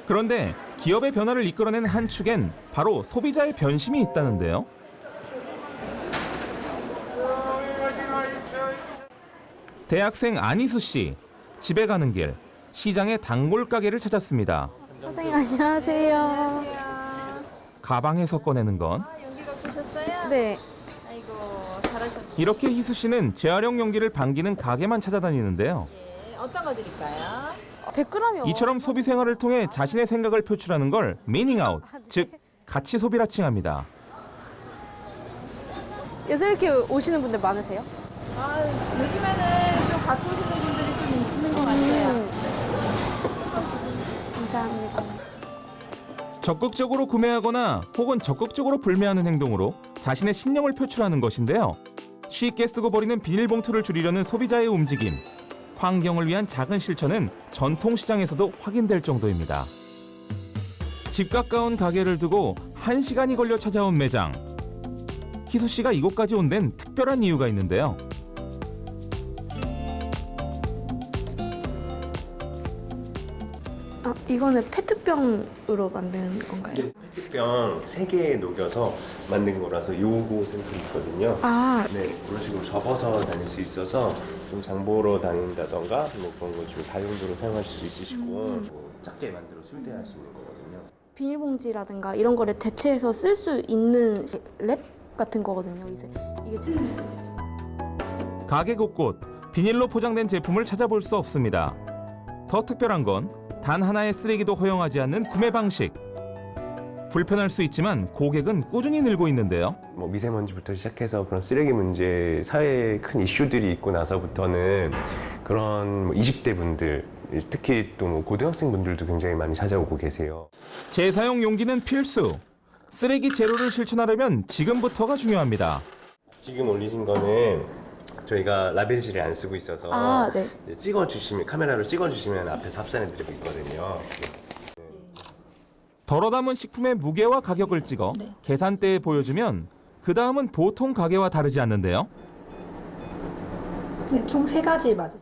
그런데 기업의 변화를 이끌어낸 한 축엔 바로 소비자의 변심이 있다는데요. 대학생 안희수 씨, 집에 가는 길 시장의 단골 가게를 찾았습니다. 사장님 안녕하세요. 가방에서 꺼내는 건 용기 갖고 오셨어요? 네. 아이고 잘하셨네. 이렇게 희수 씨는 재활용 용기를 반기는 가게만 찾아다니는데요. 예, 어떤 거 드릴까요? 100g이요. 이처럼 소비 생활을 통해 자신의 생각을 표출하는 걸 미닝아웃, 즉 가치 소비라 칭합니다. 요새 이렇게 오시는 분들 많으세요? 아, 요즘에는 좀 갖고 오시는 분들이 좀 있는 것 같아요. 감사합니다. 적극적으로 구매하거나 혹은 적극적으로 불매하는 행동으로 자신의 신념을 표출하는 것인데요. 쉽게 쓰고 버리는 비닐봉투를 줄이려는 소비자의 움직임. 환경을 위한 작은 실천은 전통시장에서도 확인될 정도입니다. 집 가까운 가게를 두고 1시간이 걸려 찾아온 매장. 희수 씨가 이곳까지 온 데는 특별한 이유가 있는데요. 이거는 페트병으로 만든 건가요? 페트병 3개에 녹여서 만든 거라서 요거 샘플이 있거든요. 아, 네, 이런 식으로 접어서 다닐 수 있어서 좀 장보러 다닌다던가 뭐 그런 거 좀 다용도로 사용하실 수 있으시고 뭐 작게 만들어 술대할 수 있는 거거든요. 비닐봉지라든가 이런 거를 대체해서 쓸 수 있는 랩 같은 거거든요. 이게 지금 가게 곳곳 비닐로 포장된 제품을 찾아볼 수 없습니다. 더 특별한 건 단 하나의 쓰레기도 허용하지 않는 구매 방식. 불편할 수 있지만 고객은 꾸준히 늘고 있는데요. 뭐 미세먼지부터 시작해서 그런 쓰레기 문제, 사회에 큰 이슈들이 있고 나서부터는 그런 20대 분들, 특히 또 뭐 고등학생 분들도 굉장히 많이 찾아오고 계세요. 재사용 용기는 필수. 쓰레기 제로를 실천하려면 지금부터가 중요합니다. 지금 올리신 거는 저희가 라벨지를 안 쓰고 있어서 네. 이제 찍어주시면, 카메라로 찍어주시면 앞에서 합산해드리고 있거든요. 덜어 담은 식품의 무게와 가격을 찍어 계산대에 보여주면 그 다음은 보통 가게와 다르지 않는데요. 네, 총 3가지 맞으세요.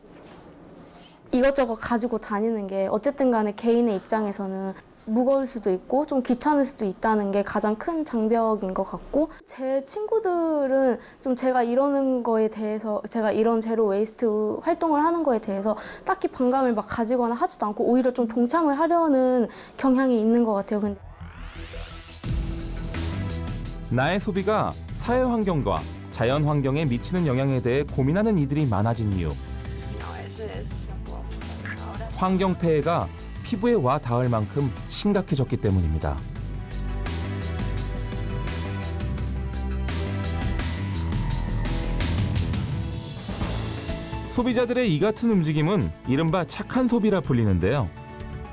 이것저것 가지고 다니는 게 어쨌든 간에 개인의 입장에서는 무거울 수도 있고 좀 귀찮을 수도 있다는 게 가장 큰 장벽인 것 같고, 제 친구들은 좀 제가 이러는 거에 대해서, 제가 이런 제로 웨이스트 활동을 하는 거에 대해서 딱히 반감을 막 가지거나 하지도 않고 오히려 좀 동참을 하려는 경향이 있는 것 같아요. 근데 나의 소비가 사회 환경과 자연 환경에 미치는 영향에 대해 고민하는 이들이 많아진 이유. 환경 폐해가 피부에 와 닿을 만큼 심각해졌기 때문입니다. 소비자들의 이 같은 움직임은 이른바 착한 소비라 불리는데요.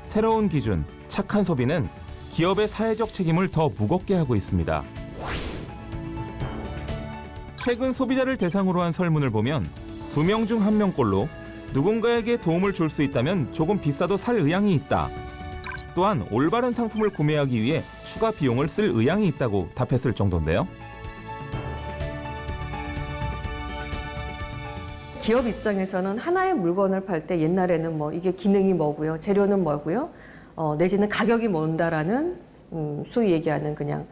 새로운 기준, 착한 소비는 기업의 사회적 책임을 더 무겁게 하고 있습니다. 최근 소비자를 대상으로 한 설문을 보면 2명 중 1명꼴로 누군가에게 도움을 줄 수 있다면 조금 비싸도 살 의향이 있다. 또한 올바른 상품을 구매하기 위해 추가 비용을 쓸 의향이 있다고 답했을 정도인데요. 기업 입장에서는 하나의 물건을 팔 때 옛날에는 뭐 이게 기능이 뭐고요, 재료는 뭐고요, 내지는 가격이 뭔다라는 소위 얘기하는 그냥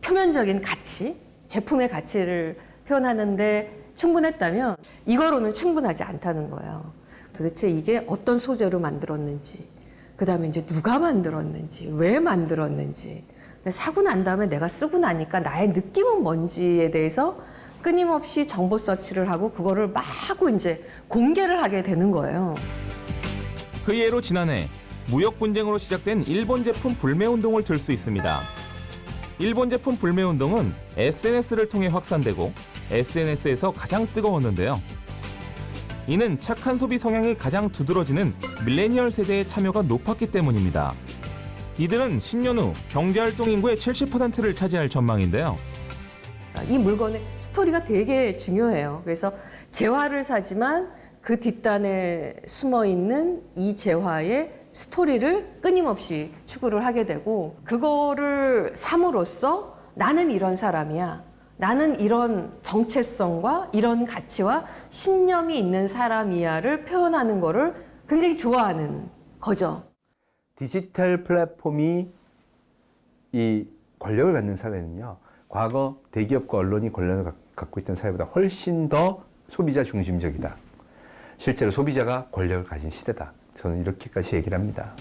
표면적인 가치, 제품의 가치를 표현하는데 충분했다면 이거로는 충분하지 않다는 거예요. 도대체 이게 어떤 소재로 만들었는지, 그 다음에 이제 누가 만들었는지, 왜 만들었는지, 사고 난 다음에 내가 쓰고 나니까 나의 느낌은 뭔지에 대해서 끊임없이 정보 서치를 하고 그거를 마구 이제 공개를 하게 되는 거예요. 그 예로 지난해 무역 분쟁으로 시작된 일본 제품 불매 운동을 들 수 있습니다. 일본 제품 불매 운동은 SNS를 통해 확산되고 SNS에서 가장 뜨거웠는데요. 이는 착한 소비 성향이 가장 두드러지는 밀레니얼 세대의 참여가 높았기 때문입니다. 이들은 10년 후 경제활동 인구의 70%를 차지할 전망인데요. 이 물건의 스토리가 되게 중요해요. 그래서 재화를 사지만 그 뒷단에 숨어 있는 이 재화의 스토리를 끊임없이 추구를 하게 되고, 그거를 삼으로써 나는 이런 사람이야, 나는 이런 정체성과 이런 가치와 신념이 있는 사람이야를 표현하는 거를 굉장히 좋아하는 거죠. 디지털 플랫폼이 이 권력을 갖는 사회는요, 과거 대기업과 언론이 권력을 갖고 있던 사회보다 훨씬 더 소비자 중심적이다. 실제로 소비자가 권력을 가진 시대다. 저는 이렇게까지 얘기를 합니다.